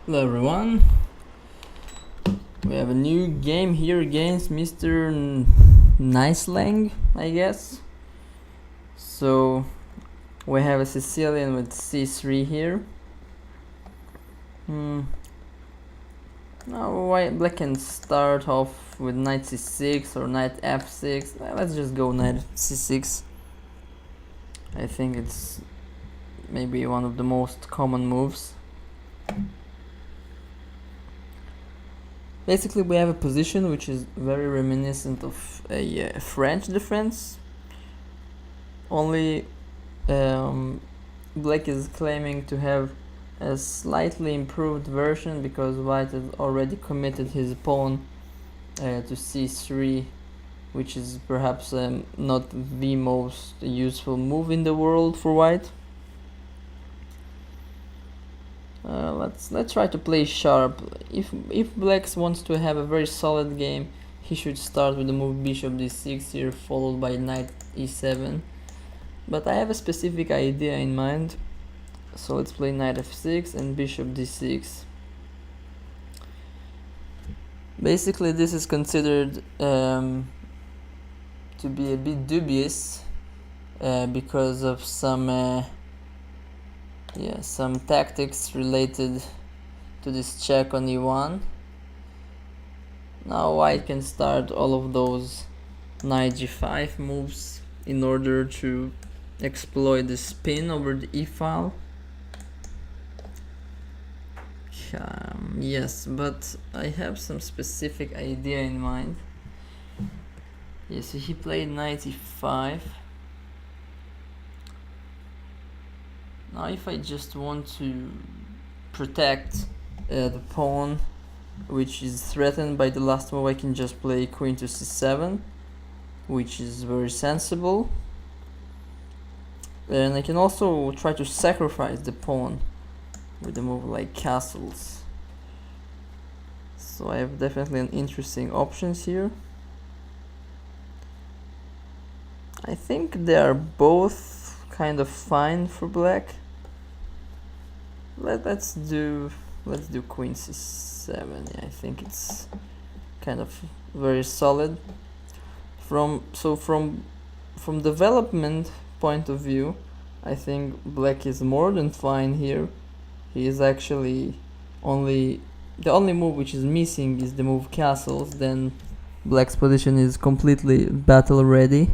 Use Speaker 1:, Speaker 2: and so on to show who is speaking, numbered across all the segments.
Speaker 1: Hello everyone, we have a new game here against Mr. Nicelang, I guess. So we have a Sicilian with c3 here. Now black can start off with knight c6 or knight f6. Let's just go knight c6. I think it's maybe one of the most common moves. Basically, we have a position which is very reminiscent of a French defense. Only black is claiming to have a slightly improved version because white has already committed his pawn to c3, which is perhaps not the most useful move in the world for white. Let's try to play sharp. If black wants to have a very solid game, he should start with the move bishop d6 here, followed by knight e7. But I have a specific idea in mind, so let's play knight f6 and bishop d6. Basically, this is considered to be a bit dubious because of some tactics related to this check on e1. Now white can start all of those knight g5 moves in order to exploit the spin over the e file. Yes, but I have some specific idea in mind. Yes, so he played knight e5. Now if I just want to protect the pawn which is threatened by the last move, I can just play queen to c7, which is very sensible. And I can also try to sacrifice the pawn with a move like castles. So I have definitely an interesting options here. I think they are both kind of fine for black. Let's do queen c7. Yeah, I think it's kind of very solid. From development point of view, I think black is more than fine here. He is actually the only move which is missing is the move castles. Then black's position is completely battle ready,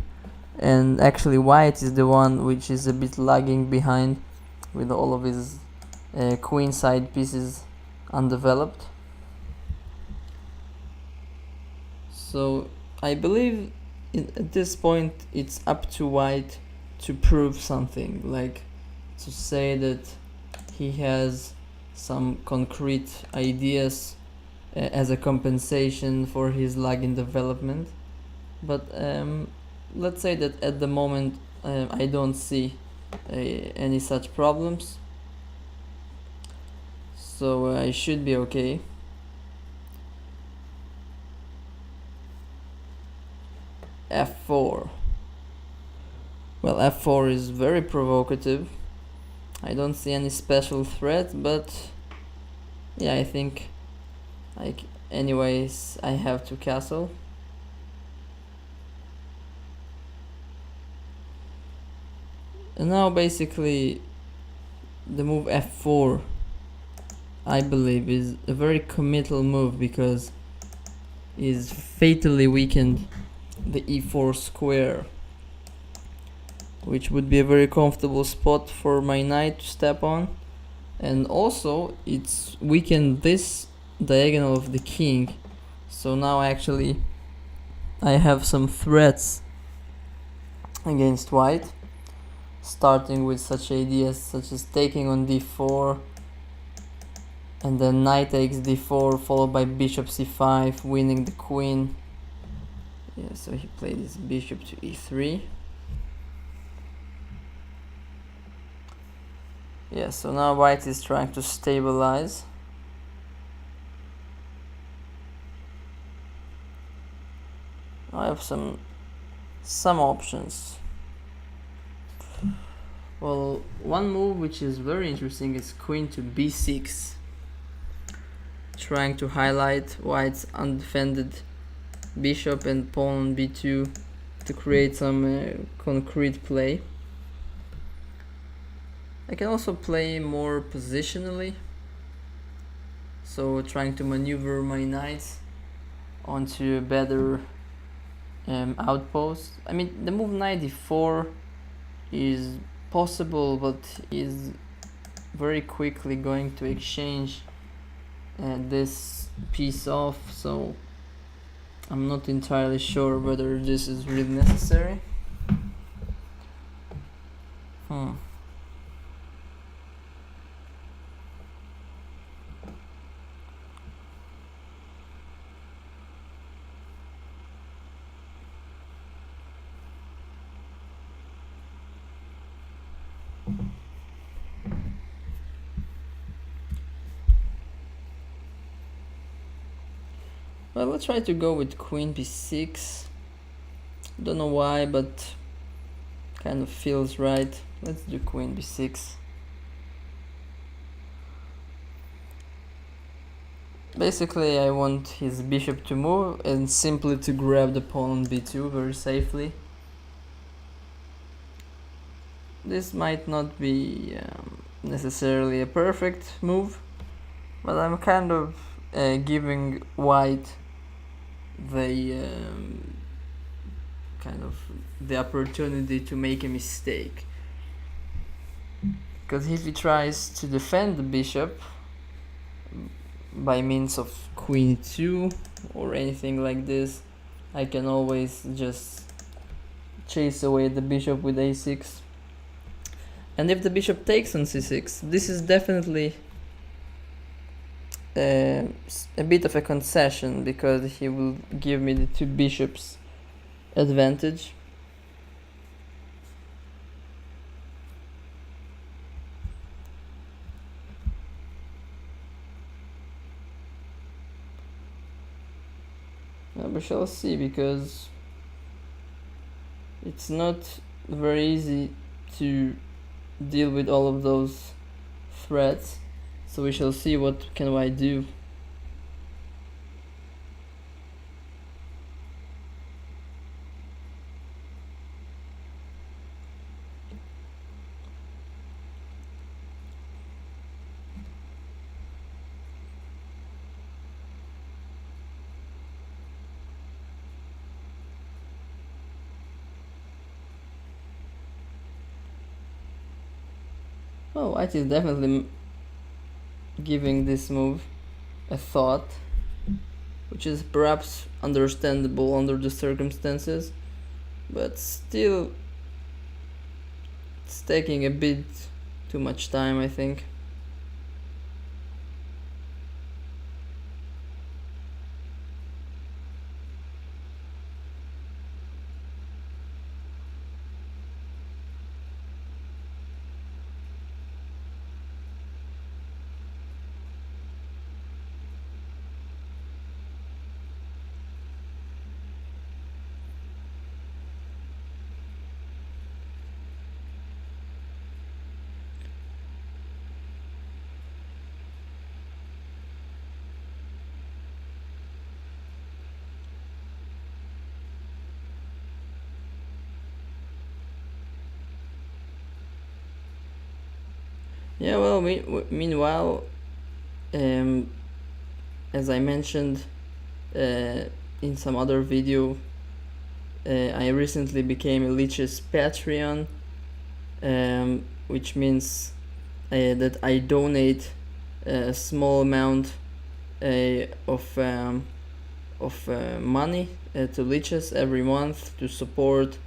Speaker 1: and actually white is the one which is a bit lagging behind with all of his queen side pieces undeveloped. So I believe at this point it's up to white to prove something, like to say that he has some concrete ideas as a compensation for his lag in development. But let's say that at the moment I don't see any such problems, so I should be okay. f4. Well, f4 is very provocative. I don't see any special threat, but yeah, I think anyways I have to castle. And now basically the move f4, I believe, is a very committal move because is fatally weakened the e4 square, which would be a very comfortable spot for my knight to step on. And also it's weakened this diagonal of the king, so now actually I have some threats against white, starting with such ideas such as taking on d4 and then knight takes d4 followed by bishop c5, winning the queen. Yeah, so he played his bishop to e3. Yeah, so now white is trying to stabilize. I have some options. Well, one move which is very interesting is queen to b6. trying to highlight white's undefended bishop and pawn on b2 to create some concrete play. I can also play more positionally, so trying to maneuver my knights onto a better outpost. I mean, the move knight d4 is possible, but is very quickly going to exchange this piece off, so I'm not entirely sure whether this is really necessary. Well, let's try to go with queen b6. Don't know why, but kind of feels right. Let's do queen b6. Basically, I want his bishop to move and simply to grab the pawn on b2 very safely. This might not be necessarily a perfect move, but I'm kind of giving white the kind of the opportunity to make a mistake, because if he tries to defend the bishop by means of queen 2 or anything like this, I can always just chase away the bishop with a6. And if the bishop takes on c6, this is definitely a bit of a concession, because he will give me the two bishops advantage. We shall see, because it's not very easy to deal with all of those threats, so we shall see what can white do. Oh, white is definitely giving this move a thought, which is perhaps understandable under the circumstances, but still it's taking a bit too much time, I think. Yeah, well, meanwhile, as I mentioned in some other video, I recently became a lichess Patreon, which means that I donate a small amount of money to lichess every month to support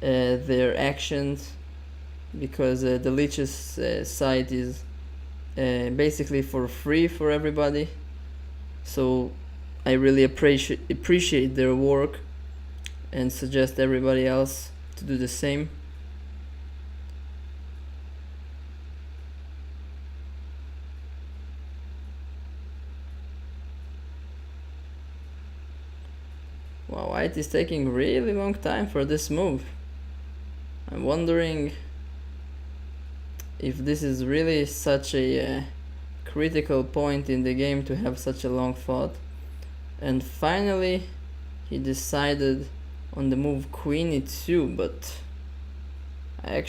Speaker 1: their actions, because the lichess site is basically for free for everybody, so I really appreciate their work and suggest everybody else to do the same. Wow, white is taking really long time for this move. I'm wondering if this is really such a critical point in the game to have such a long thought. And finally he decided on the move queen e2, but I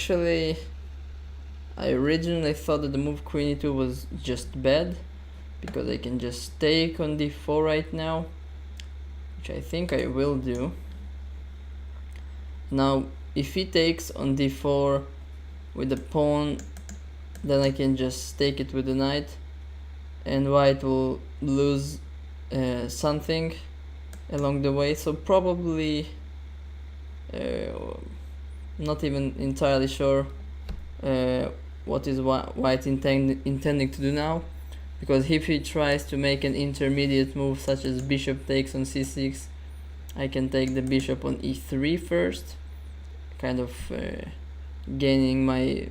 Speaker 1: originally thought that the move queen e2 was just bad, because I can just take on d4 right now, which I think I will do. Now if he takes on d4 with the pawn, then I can just take it with the knight, and white will lose something along the way. So probably not even entirely sure what is white intending to do now, because if he tries to make an intermediate move such as bishop takes on c6, I can take the bishop on e3 first, kind of gaining my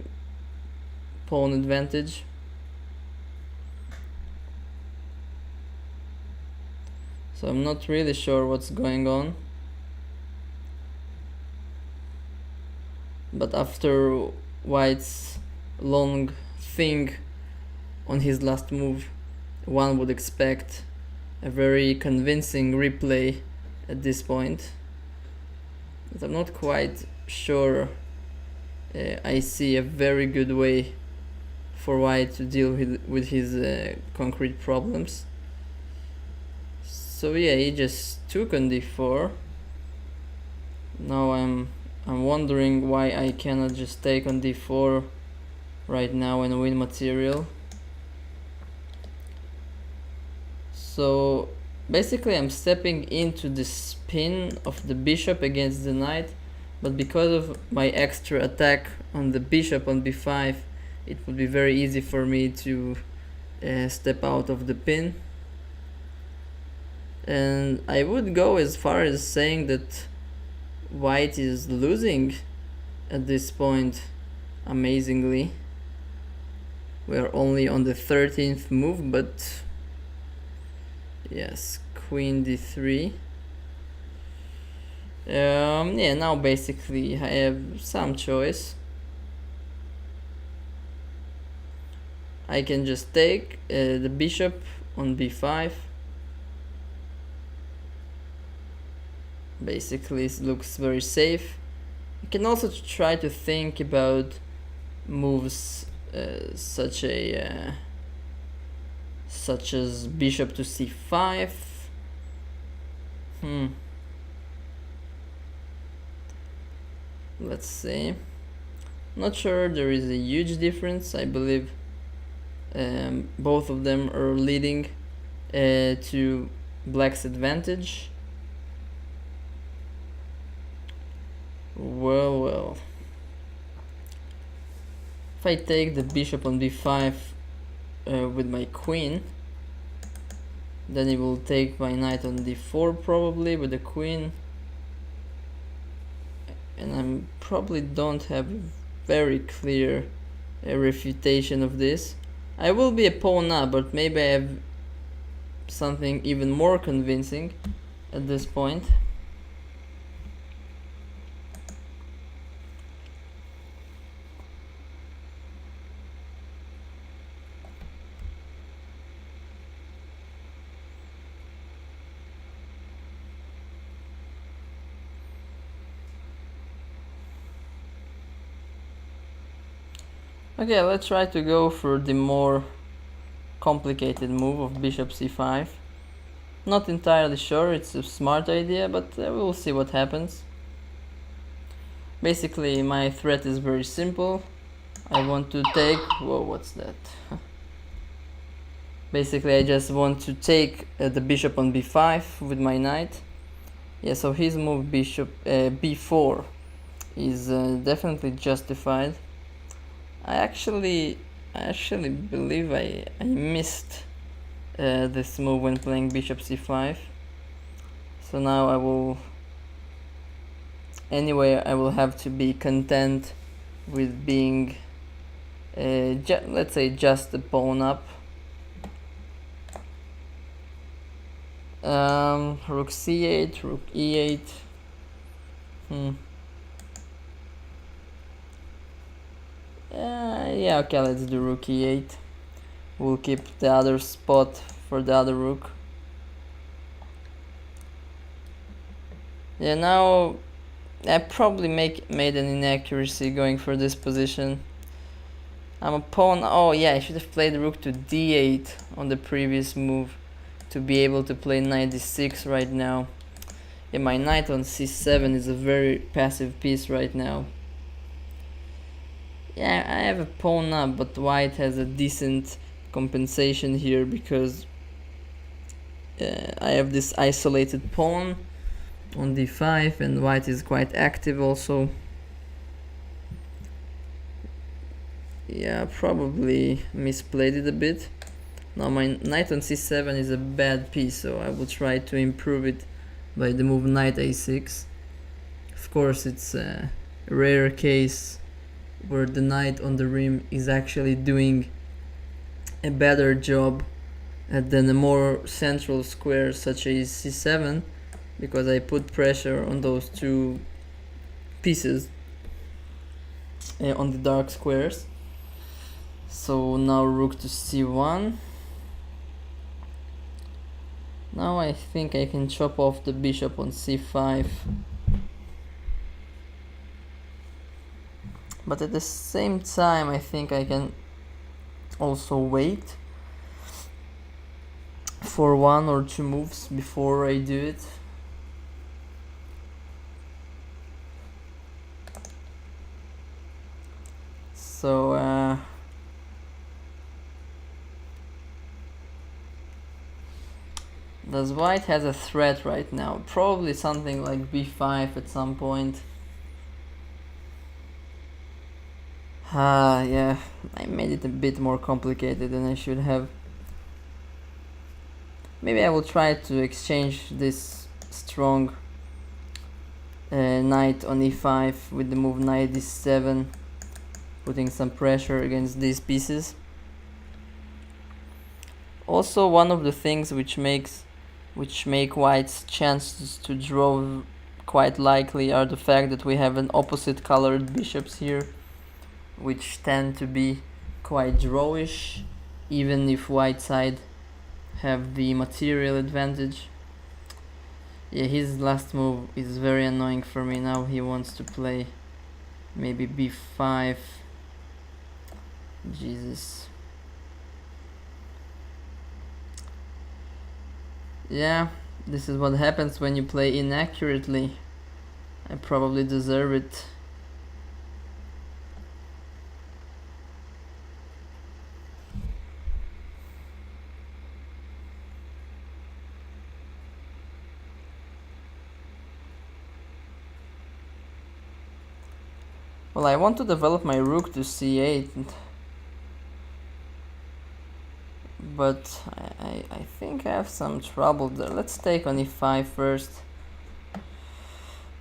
Speaker 1: pawn advantage. So I'm not really sure what's going on, but after white's long thing on his last move, one would expect a very convincing replay at this point, but I'm not quite sure I see a very good way for white to deal with his concrete problems. So yeah, he just took on d4. Now I'm wondering why I cannot just take on d4 right now and win material. So basically I'm stepping into the spin of the bishop against the knight, but because of my extra attack on the bishop on b5, it would be very easy for me to step out of the pin. And I would go as far as saying that white is losing at this point, amazingly. We are only on the 13th move, but yes, queen d3. Yeah, now basically I have some choice. I can just take the bishop on b5. Basically it looks very safe. You can also try to think about moves such as bishop to c5. Let's see. Not sure there is a huge difference. I believe both of them are leading to black's advantage. Well, if I take the bishop on b5 with my queen, then he will take my knight on d4 probably with the queen, and I probably don't have a very clear refutation of this. I will be a pawn up, but maybe I have something even more convincing at this point. Okay, let's try to go for the more complicated move of bishop c5. Not entirely sure it's a smart idea, but we'll see what happens. Basically, my threat is very simple. I want to take... Whoa, what's that? Basically, I just want to take the bishop on b5 with my knight. Yeah, so his move bishop b4 is definitely justified. I actually believe I missed this move when playing bishop c5. So now I will have to be content with being let's say just a pawn up. Rook c8, rook e8. Yeah, okay, let's do rook e8. We'll keep the other spot for the other rook. Yeah, now I probably made an inaccuracy going for this position. I'm a pawn. Oh yeah, I should have played rook to d8 on the previous move to be able to play knight d6 right now. Yeah, my knight on c7 is a very passive piece right now. Yeah, I have a pawn up, but white has a decent compensation here because I have this isolated pawn on d5 and white is quite active also. Yeah, probably misplayed it a bit. Now my knight on c7 is a bad piece, so I will try to improve it by the move knight a6. Of course, it's a rare case where the knight on the rim is actually doing a better job than a more central square such as c7, because I put pressure on those two pieces on the dark squares. So now rook to c1. Now I think I can chop off the bishop on c5. But at the same time I think I can also wait for 1 or 2 moves before I do it. So does white has a threat right now? Probably something like b5 at some point. Yeah, I made it a bit more complicated than I should have. Maybe I will try to exchange this strong knight on e5 with the move knight d7, putting some pressure against these pieces. Also, one of the things which make white's chances to draw quite likely are the fact that we have an opposite colored bishops here, which tend to be quite drawish, even if white side have the material advantage. Yeah, his last move is very annoying for me. Now he wants to play maybe b5. Jesus. Yeah, this is what happens when you play inaccurately. I probably deserve it. Well, I want to develop my rook to c8, but I think I have some trouble there. Let's take on e5 first,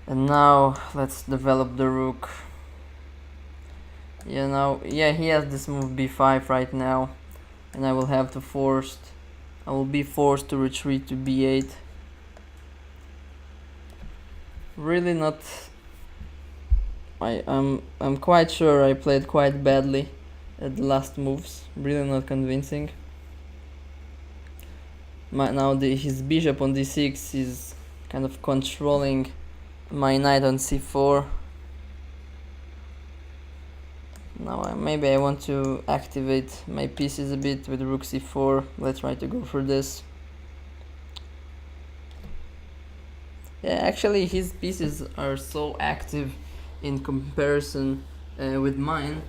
Speaker 1: and now let's develop the rook. Yeah, he has this move b5 right now, and I will be forced to retreat to b8. Really not. I'm quite sure I played quite badly at the last moves. Really not convincing. Now his bishop on d6 is kind of controlling my knight on c4. Now maybe I want to activate my pieces a bit with rook c4. Let's try to go for this. Yeah, actually his pieces are so active in comparison with mine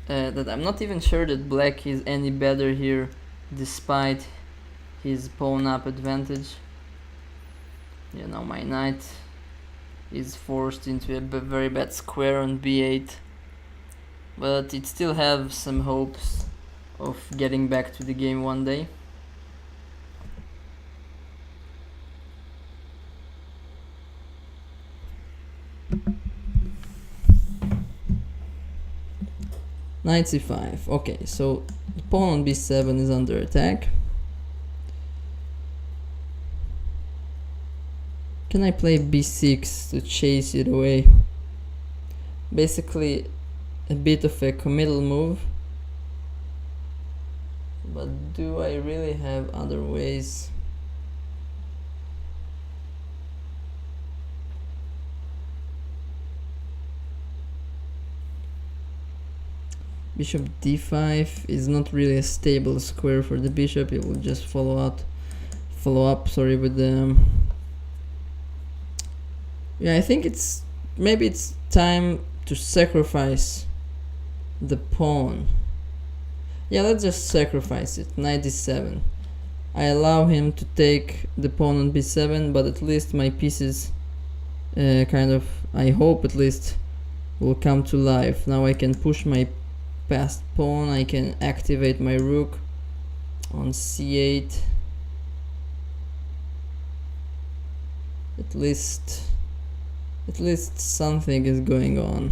Speaker 1: that I'm not even sure that black is any better here despite his pawn up advantage. You know, my knight is forced into a very bad square on b8, but it still has some hopes of getting back to the game one day. Knight c5. Okay, so the pawn on b7 is under attack. Can I play b6 to chase it away? Basically a bit of a committal move, but do I really have other ways? Bishop d5 is not really a stable square for the bishop. It will just follow up with the yeah, I think maybe it's time to sacrifice the pawn. Yeah, let's just sacrifice it. Knight d7. I allow him to take the pawn on b7, but at least my pieces kind of, I hope at least, will come to life. Now I can push my passed pawn, I can activate my rook on c8. At least something is going on.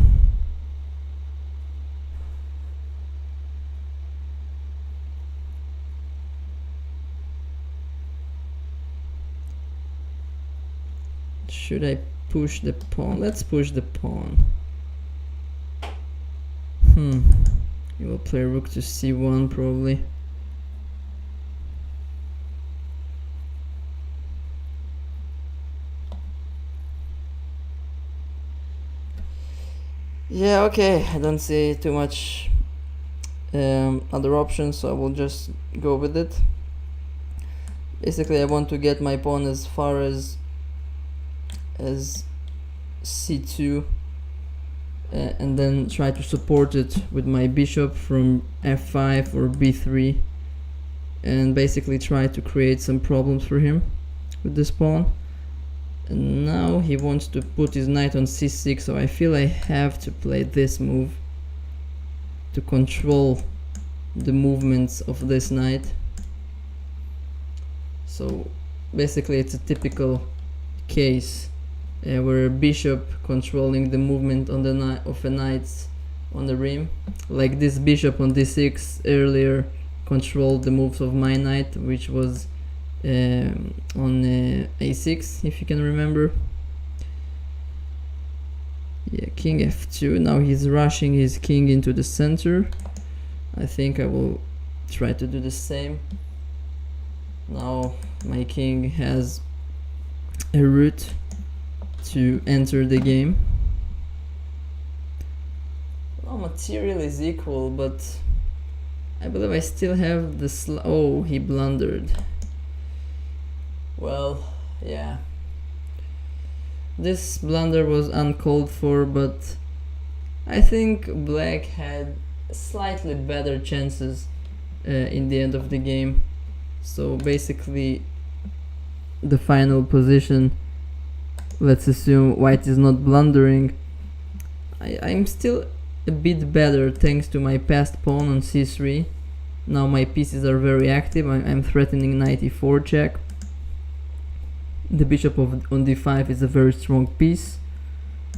Speaker 1: Should I push the pawn? Let's push the pawn. He will play rook to c1 probably. Yeah, okay, I don't see too much other options, so I will just go with it. Basically, I want to get my pawn as far as c2 and then try to support it with my bishop from f5 or b3 and basically try to create some problems for him with this pawn. And now he wants to put his knight on c6, so I feel I have to play this move to control the movements of this knight. So basically it's a typical case where a bishop controlling the movement on the of a knight on the rim, like this bishop on d6 earlier controlled the moves of my knight, which was on a6, if you can remember. Yeah, king f2. Now he's rushing his king into the center. I think I will try to do the same. Now my king has a route to enter the game. Well, material is equal, but I believe I still have the oh, he blundered. Well, yeah. This blunder was uncalled for, but I think black had slightly better chances in the end of the game. So basically the final position, let's assume white is not blundering. I'm still a bit better thanks to my passed pawn on c3. Now my pieces are very active. I'm threatening knight e4 check. The bishop on d5 is a very strong piece,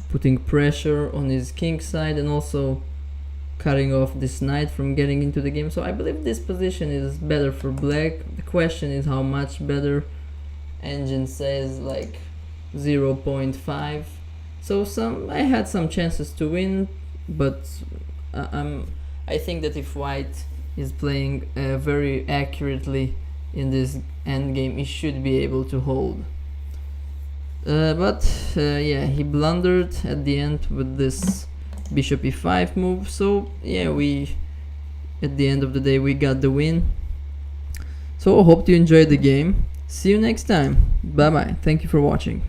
Speaker 1: putting pressure on his king side and also cutting off this knight from getting into the game. So I believe this position is better for black. The question is how much better. Engine says like 0.5. So I had some chances to win, but I think that if white is playing very accurately in this endgame, he should be able to hold. But yeah, he blundered at the end with this bishop e5 move. So yeah, at the end of the day we got the win. So I hope you enjoyed the game. See you next time. Bye bye. Thank you for watching.